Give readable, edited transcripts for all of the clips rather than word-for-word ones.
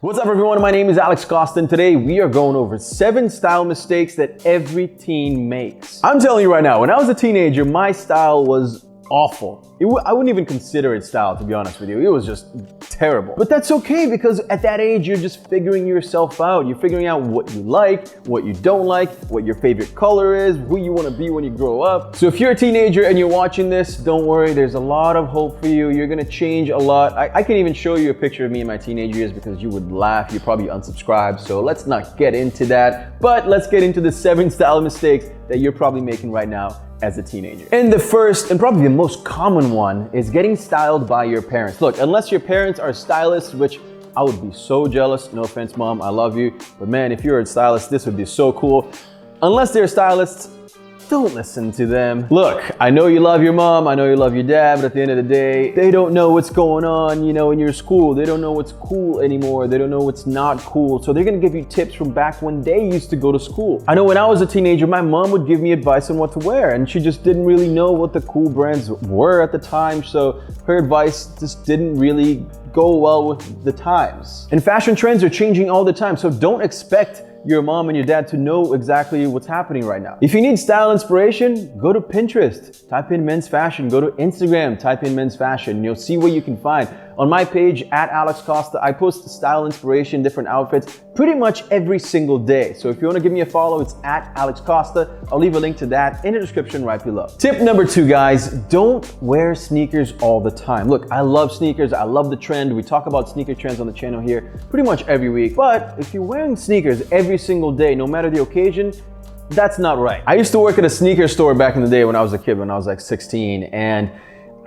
What's up everyone, my name is Alex Costa and today we are going over 7 style mistakes that every teen makes. I'm telling you right now, when I was a teenager, my style was awful. I wouldn't even consider it style, to be honest with you. It was just terrible. But that's okay because at that age, you're just figuring yourself out. You're figuring out what you like, what you don't like, what your favorite color is, who you want to be when you grow up. So if you're a teenager and you're watching this, don't worry, there's a lot of hope for you. You're gonna change a lot. I can even show you a picture of me in my teenage years because you would laugh. You'd probably unsubscribe. So let's not get into that, but let's get into the 7 style mistakes that you're probably making right now as a teenager. And the first and probably the most common one is getting styled by your parents. Look, unless your parents are stylists, which I would be so jealous, no offense mom, I love you, but man, if you're a stylist, this would be so cool. Unless they're stylists, don't listen to them. Look, I know you love your mom, I know you love your dad, but at the end of the day, they don't know what's going on, you know, in your school. They don't know what's cool anymore. They don't know what's not cool. So they're gonna give you tips from back when they used to go to school. I know when I was a teenager, my mom would give me advice on what to wear, and she just didn't really know what the cool brands were at the time. So her advice just didn't really go well with the times. And fashion trends are changing all the time, so don't expect your mom and your dad to know exactly what's happening right now. If you need style inspiration, go to Pinterest, type in men's fashion, go to Instagram, type in men's fashion, and you'll see what you can find. On my page, at Alex Costa, I post style inspiration, different outfits, pretty much every single day. So if you wanna give me a follow, it's at Alex Costa. I'll leave a link to that in the description right below. Tip number 2, guys, don't wear sneakers all the time. Look, I love sneakers, I love the trend. We talk about sneaker trends on the channel here pretty much every week. But if you're wearing sneakers every single day, no matter the occasion, that's not right. I used to work at a sneaker store back in the day when I was a kid, when I was like 16, and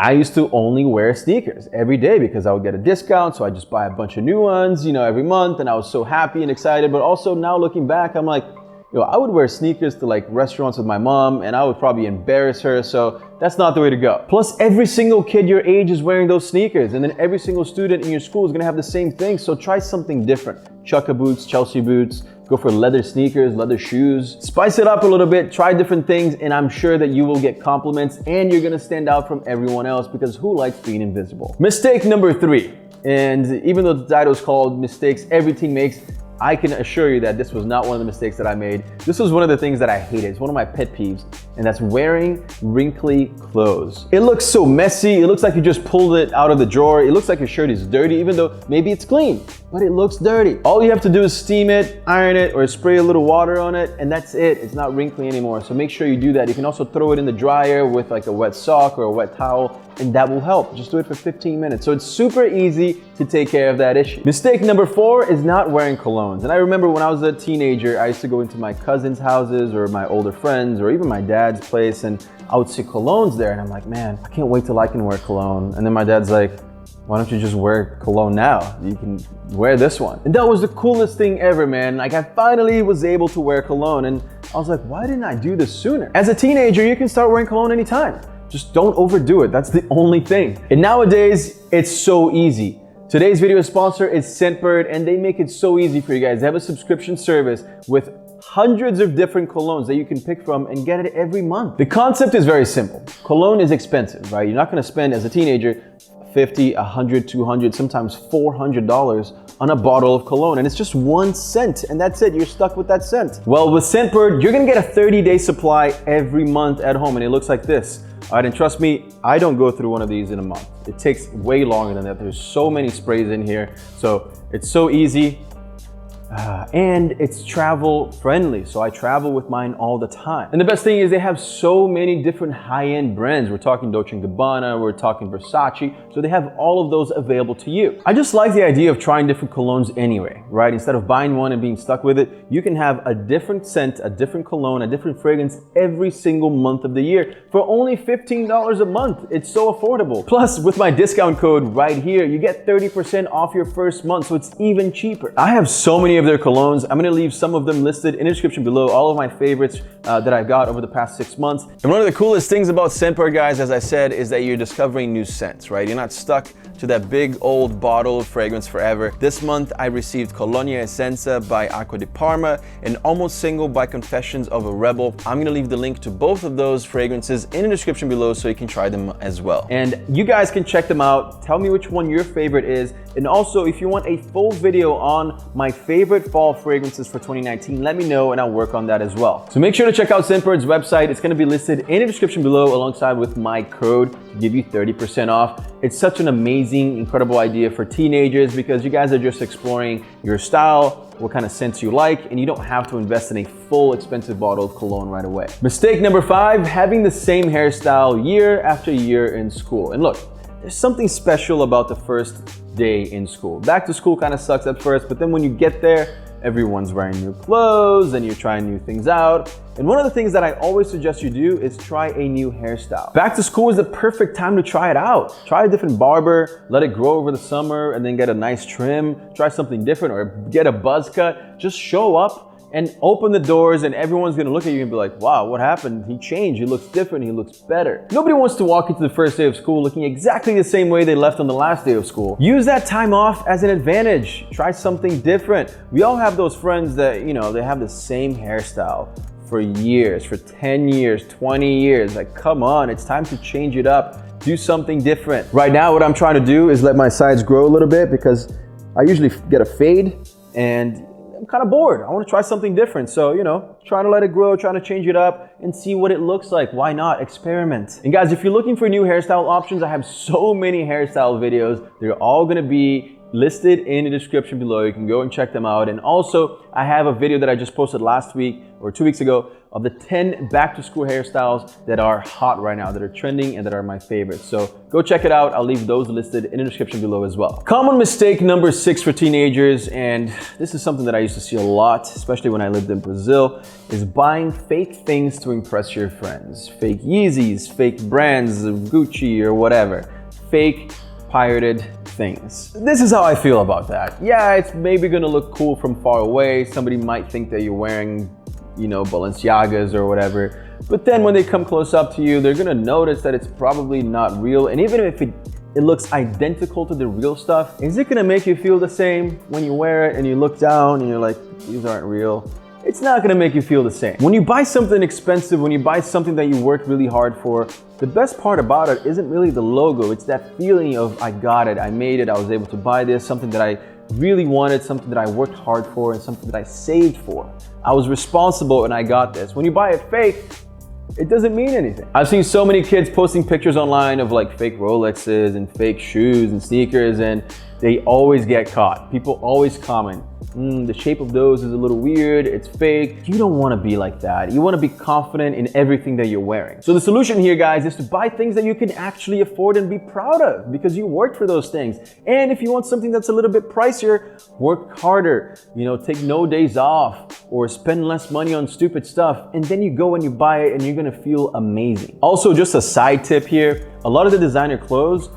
I used to only wear sneakers every day because I would get a discount, so I just buy a bunch of new ones, you know, every month, and I was so happy and excited. But also now looking back, I'm like, yo, I would wear sneakers to like restaurants with my mom and I would probably embarrass her, so that's not the way to go. Plus, every single kid your age is wearing those sneakers, and then every single student in your school is gonna have the same thing, so try something different. Chukka boots, Chelsea boots, go for leather sneakers, leather shoes. Spice it up a little bit, try different things, and I'm sure that you will get compliments and you're gonna stand out from everyone else because who likes being invisible? Mistake number 3, and even though the title is called Mistakes Every Teen Makes, I can assure you that this was not one of the mistakes that I made. This was one of the things that I hated. It's one of my pet peeves, and that's wearing wrinkly clothes. It looks so messy. It looks like you just pulled it out of the drawer. It looks like your shirt is dirty, even though maybe it's clean, but it looks dirty. All you have to do is steam it, iron it, or spray a little water on it, and that's it. It's not wrinkly anymore, so make sure you do that. You can also throw it in the dryer with like a wet sock or a wet towel, and that will help. Just do it for 15 minutes. So it's super easy to take care of that issue. Mistake number 4 is not wearing colognes. And I remember when I was a teenager, I used to go into my cousins' houses or my older friends or even my dad's place, and I would see colognes there, and I'm like, man, I can't wait till I can wear cologne. And then my dad's like, why don't you just wear cologne now? You can wear this one. And that was the coolest thing ever, man. Like, I finally was able to wear cologne, and I was like, why didn't I do this sooner? As a teenager, you can start wearing cologne anytime. Just don't overdo it. That's the only thing. And nowadays, it's so easy. Today's video sponsor is Scentbird, and they make it so easy for you guys. They have a subscription service with hundreds of different colognes that you can pick from and get it every month. The concept is very simple. Cologne is expensive, right? You're not gonna spend, as a teenager, $50, $100, $200, sometimes $400 on a bottle of cologne, and it's just 1 cent, and that's it. You're stuck with that scent. Well, with Scentbird, you're gonna get a 30-day supply every month at home, and it looks like this. All right, and trust me, I don't go through one of these in a month. It takes way longer than that. There's so many sprays in here, so it's so easy. And it's travel friendly, so I travel with mine all the time. And the best thing is they have so many different high-end brands. We're talking Dolce & Gabbana, we're talking Versace, so they have all of those available to you. I just like the idea of trying different colognes anyway, right? Instead of buying one and being stuck with it, you can have a different scent, a different cologne, a different fragrance every single month of the year for only $15 a month. It's so affordable. Plus, with my discount code right here, you get 30% off your first month, so it's even cheaper. I have so many of their colognes. I'm gonna leave some of them listed in the description below, all of my favorites that I got over the past 6 months. And one of the coolest things about Scentbird, guys, as I said, is that you're discovering new scents, right? You're not stuck to that big old bottle of fragrance forever. This month, I received Colonia Essenza by Acqua di Parma and Almost Single by Confessions of a Rebel. I'm gonna leave the link to both of those fragrances in the description below so you can try them as well. And you guys can check them out. Tell me which one your favorite is. And also, if you want a full video on my favorite fall fragrances for 2019, let me know and I'll work on that as well. So make sure to check out Scentbird's website. It's gonna be listed in the description below alongside with my code to give you 30% off. It's such an amazing, incredible idea for teenagers because you guys are just exploring your style, what kind of scents you like, and you don't have to invest in a full expensive bottle of cologne right away. Mistake number 5, having the same hairstyle year after year in school. And look, there's something special about the first day in school. Back to school kind of sucks at first, but then when you get there, everyone's wearing new clothes and you're trying new things out. And one of the things that I always suggest you do is try a new hairstyle. Back to school is the perfect time to try it out. Try a different barber, let it grow over the summer and then get a nice trim, try something different or get a buzz cut. Just show up and open the doors and everyone's gonna look at you and be like, wow, what happened? He changed, he looks different, he looks better. Nobody wants to walk into the first day of school looking exactly the same way they left on the last day of school. Use that time off as an advantage. Try something different. We all have those friends that, you know, they have the same hairstyle for years, for 10 years, 20 years. Like, come on, it's time to change it up. Do something different. Right now, what I'm trying to do is let my sides grow a little bit because I usually get a fade and I'm kind of bored. I want to try something different. So, you know, trying to let it grow, trying to change it up and see what it looks like. Why not? Experiment. And guys, if you're looking for new hairstyle options, I have so many hairstyle videos. They're all going to be listed in the description below. You can go and check them out. And also, I have a video that I just posted last week or 2 weeks ago of the 10 back to school hairstyles that are hot right now, that are trending and that are my favorites. So go check it out. I'll leave those listed in the description below as well. Common mistake number 6 for teenagers, and this is something that I used to see a lot, especially when I lived in Brazil, is buying fake things to impress your friends. Fake Yeezys, fake brands, Gucci or whatever. Fake pirated things. This is how I feel about that. Yeah, it's maybe gonna look cool from far away. Somebody might think that you're wearing, you know, Balenciagas or whatever. But then when they come close up to you, they're gonna notice that it's probably not real. And even if it looks identical to the real stuff, is it gonna make you feel the same when you wear it and you look down and you're like, these aren't real? It's not gonna make you feel the same. When you buy something expensive, when you buy something that you worked really hard for, the best part about it isn't really the logo. It's that feeling of, I got it, I made it, I was able to buy this, something that I really wanted, something that I worked hard for, and something that I saved for. I was responsible and I got this. When you buy it fake, it doesn't mean anything. I've seen so many kids posting pictures online of like fake Rolexes and fake shoes and sneakers, and they always get caught. People always comment, the shape of those is a little weird, it's fake. You don't want to be like that. You want to be confident in everything that you're wearing. So the solution here, guys, is to buy things that you can actually afford and be proud of because you worked for those things. And if you want something that's a little bit pricier, work harder. You know, take no days off or spend less money on stupid stuff. And then you go and you buy it and you're going to feel amazing. Also, just a side tip here, a lot of the designer clothes,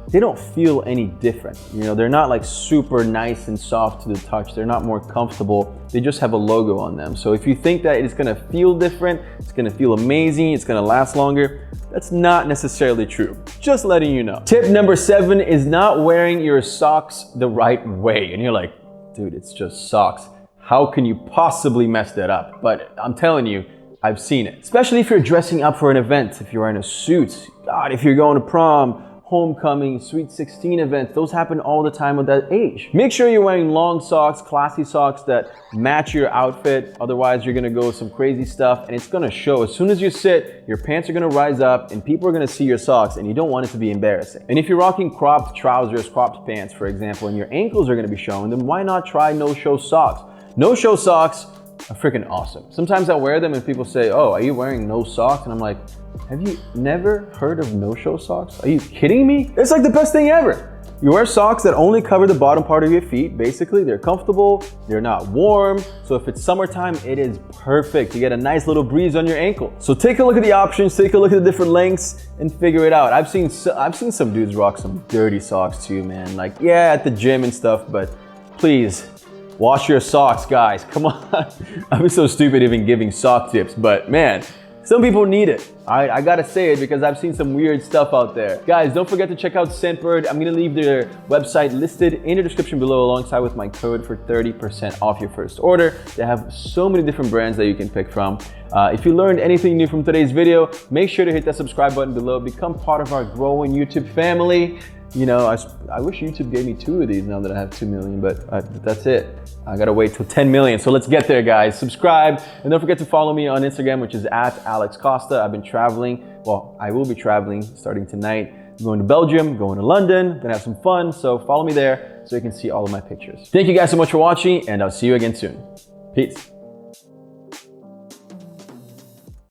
they don't feel any different. You know, they're not like super nice and soft to the touch. They're not more comfortable. They just have a logo on them. So if you think that it's gonna feel different, it's gonna feel amazing, it's gonna last longer, that's not necessarily true. Just letting you know. Tip number 7 is not wearing your socks the right way. And you're like, dude, it's just socks. How can you possibly mess that up? But I'm telling you, I've seen it. Especially if you're dressing up for an event, if you're wearing a suit, God, if you're going to prom, homecoming, sweet 16 events, those happen all the time at that age. Make sure you're wearing long socks, classy socks that match your outfit. Otherwise, you're gonna go with some crazy stuff and it's gonna show. As soon as you sit, your pants are gonna rise up and people are gonna see your socks and you don't want it to be embarrassing. And if you're rocking cropped trousers, cropped pants, for example, and your ankles are gonna be showing, then why not try no-show socks? No-show socks are freaking awesome. Sometimes I wear them and people say, oh, are you wearing no socks? And I'm like, have you never heard of no-show socks? Are you kidding me? It's like the best thing ever. You wear socks that only cover the bottom part of your feet. Basically, they're comfortable, they're not warm. So if it's summertime, it is perfect. You get a nice little breeze on your ankle. So take a look at the options, take a look at the different lengths and figure it out. I've seen some dudes rock some dirty socks too, man. Like, yeah, at the gym and stuff, but please, wash your socks, guys. Come on. I'm so stupid even giving sock tips, but man, some people need it. I gotta say it because I've seen some weird stuff out there. Guys, don't forget to check out Scentbird. I'm gonna leave their website listed in the description below alongside with my code for 30% off your first order. They have so many different brands that you can pick from. If you learned anything new from today's video, make sure to hit that subscribe button below. Become part of our growing YouTube family. You know, I wish YouTube gave me 2 of these now that I have 2 million, but that's it. I gotta wait till 10 million. So let's get there, guys. Subscribe, and don't forget to follow me on Instagram, which is @Alex Costa. I've been traveling. Well, I will be traveling starting tonight. I'm going to Belgium, going to London, gonna have some fun. So follow me there so you can see all of my pictures. Thank you guys so much for watching, and I'll see you again soon. Peace.